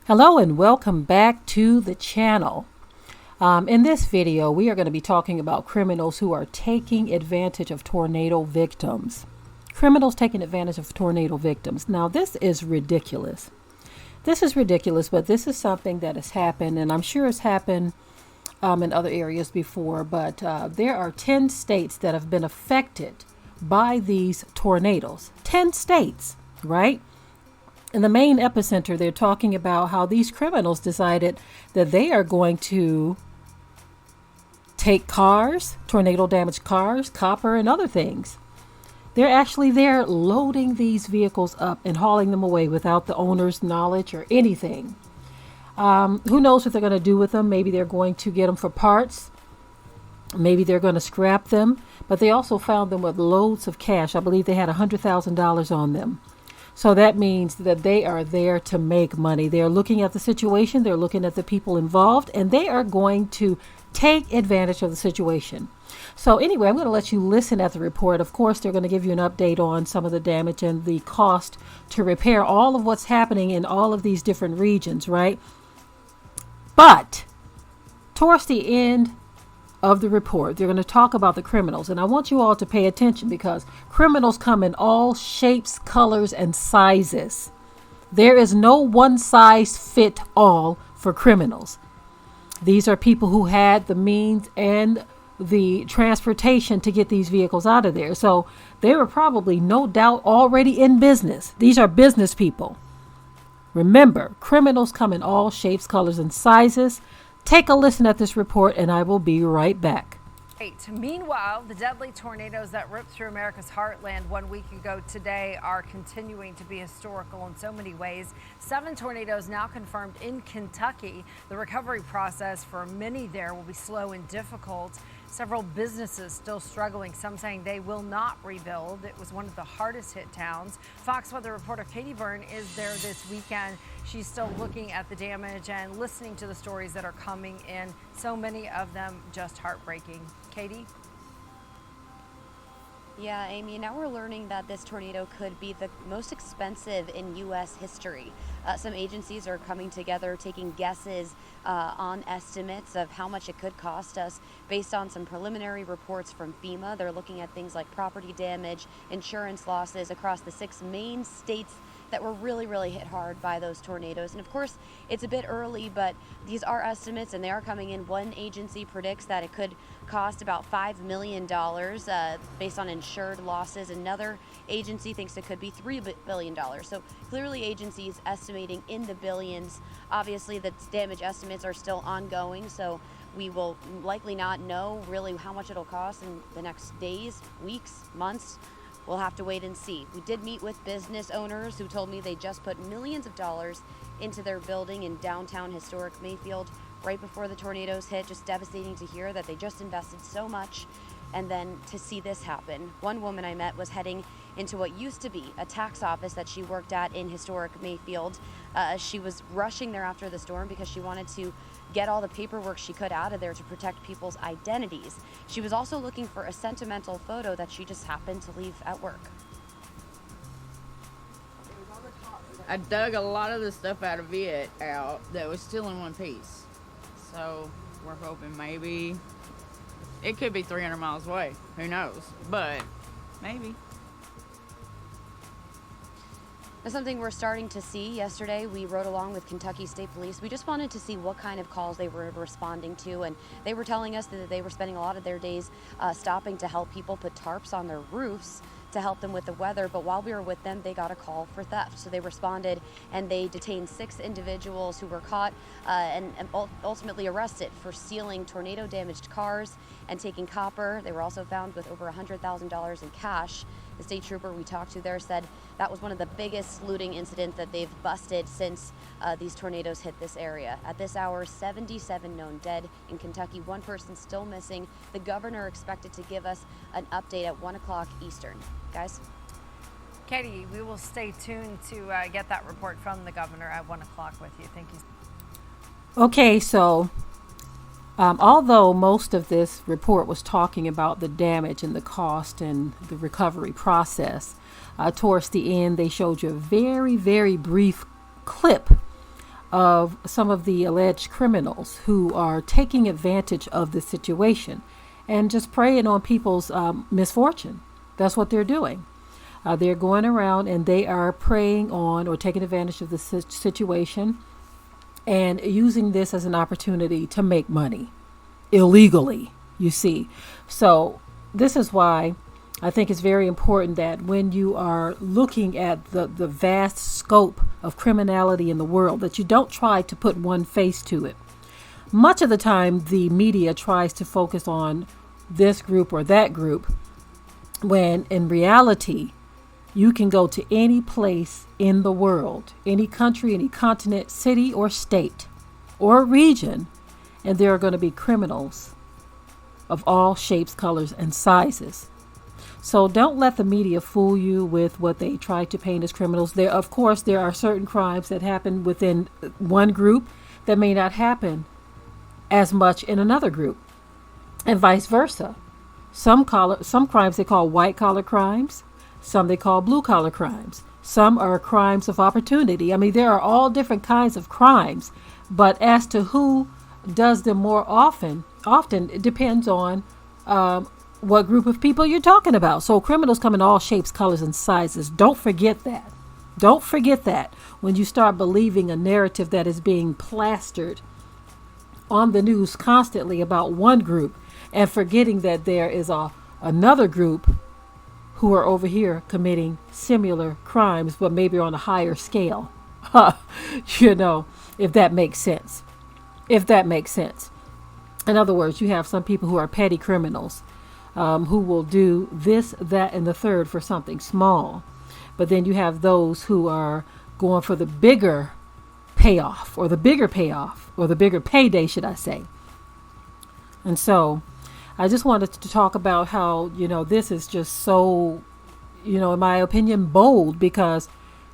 Hello and welcome back to the channel. In this video, we are going to be talking about criminals who are taking advantage of tornado victims. Criminals taking advantage of tornado victims. Now, this is ridiculous. This is ridiculous, but this is something that has happened, and I'm sure it's happened in other areas before, but there are 10 states that have been affected by these tornadoes. 10 states, right? In the main epicenter, they're talking about how these criminals decided that they are going to take cars, tornado damaged cars, copper, and other things. They're actually there loading these vehicles up and hauling them away without the owner's knowledge or anything. Who knows what they're going to do with them? Maybe they're going to get them for parts. Maybe they're going to scrap them. But they also found them with loads of cash. I believe they had $100,000 on them. So that means that they are there to make money. They're looking at the situation, they're looking at the people involved, and they are going to take advantage of the situation. So anyway, I'm going to let you listen at the report. Of course, they're going to give you an update on some of the damage and the cost to repair all of what's happening in all of these different regions, right? But towards the end of the report, they're going to talk about the criminals, and I want you all to pay attention because criminals come in all shapes, colors, and sizes. There is no one size fit all for criminals. These are people who had the means and the transportation to get these vehicles out of there. So they were probably no doubt already in business. These are business people. Remember, criminals come in all shapes, colors, and sizes. Take a listen at this report, and I will be right back. Meanwhile, the deadly tornadoes that ripped through America's heartland 1 week ago today are continuing to be historical in so many ways. 7 tornadoes now confirmed in Kentucky. The recovery process for many there will be slow and difficult. Several businesses still struggling, some saying they will not rebuild. It was one of the hardest hit towns. Fox Weather reporter Katie Byrne is there this weekend. She's still looking at the damage and listening to the stories that are coming in. So many of them just heartbreaking. Katie? Yeah, Amy, now we're learning that this tornado could be the most expensive in U.S. history. Some agencies are coming together, taking guesses on estimates of how much it could cost us based on some preliminary reports from FEMA. They're looking at things like property damage, insurance losses across the 6 main states that were really hit hard by those tornadoes. And of course, it's a bit early, but these are estimates and they are coming in. One agency predicts that it could cost about $5 million based on insured losses. Another agency thinks it could be $3 billion. So clearly agencies estimating in the billions. Obviously, the damage estimates are still ongoing, so we will likely not know really how much it'll cost in the next days, weeks, months. We'll have to wait and see. We did meet with business owners who told me they just put millions of dollars into their building in downtown historic Mayfield right before the tornadoes hit. Just devastating to hear that they just invested so much and then to see this happen. One woman I met was heading into what used to be a tax office that she worked at in historic Mayfield. She was rushing there after the storm because she wanted to get all the paperwork she could out of there to protect people's identities. She was also looking for a sentimental photo that she just happened to leave at work. I dug a lot of the stuff out of it out that was still in one piece. So we're hoping maybe it could be 300 miles away. Who knows? But maybe. That's something we're starting to see. Yesterday, we rode along with Kentucky State Police. We just wanted to see what kind of calls they were responding to, and they were telling us that they were spending a lot of their days stopping to help people put tarps on their roofs to help them with the weather. But while we were with them, they got a call for theft. So they responded and they detained 6 individuals who were caught and ultimately arrested for stealing tornado damaged cars and taking copper. They were also found with over $100,000 in cash. The state trooper we talked to there said that was one of the biggest looting incidents that they've busted since these tornadoes hit this area. At this hour, 77 known dead in Kentucky, 1 person still missing. The governor expected to give us an update at 1 o'clock Eastern. Guys? Katie, we will stay tuned to get that report from the governor at 1 o'clock with you. Thank you. Okay, so although most of this report was talking about the damage and the cost and the recovery process, towards the end they showed you a very brief clip of some of the alleged criminals who are taking advantage of the situation and just preying on people's misfortune. That's what they're doing. They're going around and they are preying on or taking advantage of the situation and using this as an opportunity to make money illegally, you see. So this is why I think it's very important that when you are looking at the vast scope of criminality in the world, that you don't try to put one face to it. Much of the time, the media tries to focus on this group or that group, when in reality, you can go to any place in the world, any country, any continent, city or state or region, and there are going to be criminals of all shapes, colors, and sizes. So don't let the media fool you with what they try to paint as criminals. There, of course, there are certain crimes that happen within one group that may not happen as much in another group, and vice versa. Some crimes they call white-collar crimes. Some they call blue-collar crimes. Some are crimes of opportunity. I mean, there are all different kinds of crimes, but as to who does them more often it depends on what group of people you're talking about. So criminals come in all shapes, colors, and sizes. Don't forget that. Don't forget that when you start believing a narrative that is being plastered on the news constantly about one group and forgetting that there is another group who are over here committing similar crimes, but maybe on a higher scale. You know, if that makes sense. If that makes sense. In other words, you have some people who are petty criminals who will do this, that, and the third for something small. But then you have those who are going for the bigger payoff, or the bigger payday, should I say. And so I just wanted to talk about how, you know, this is just so, you know, in my opinion, bold, because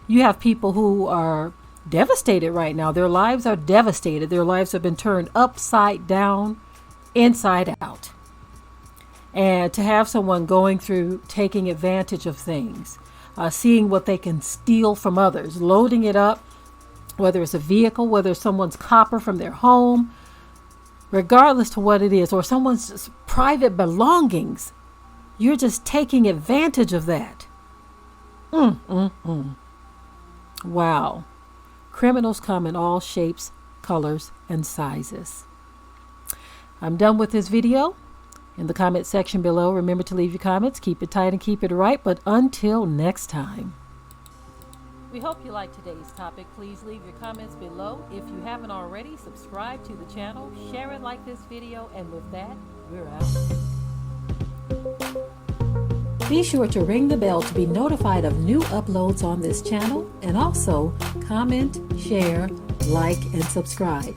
you have people who are devastated right now. Their lives are devastated. Their lives have been turned upside down, inside out. And to have someone going through taking advantage of things, seeing what they can steal from others, loading it up, whether it's a vehicle, whether it's someone's copper from their home, regardless to what it is, or someone's private belongings, you're just taking advantage of that. Wow. Criminals come in all shapes, colors, and sizes. I'm done with this video. In the comment section below, remember to leave your comments. Keep it tight and keep it right. But until next time. We hope you liked today's topic. Please leave your comments below. If you haven't already, subscribe to the channel, share it like this video, and with that, we're out. Be sure to ring the bell to be notified of new uploads on this channel, and also comment, share, like, and subscribe.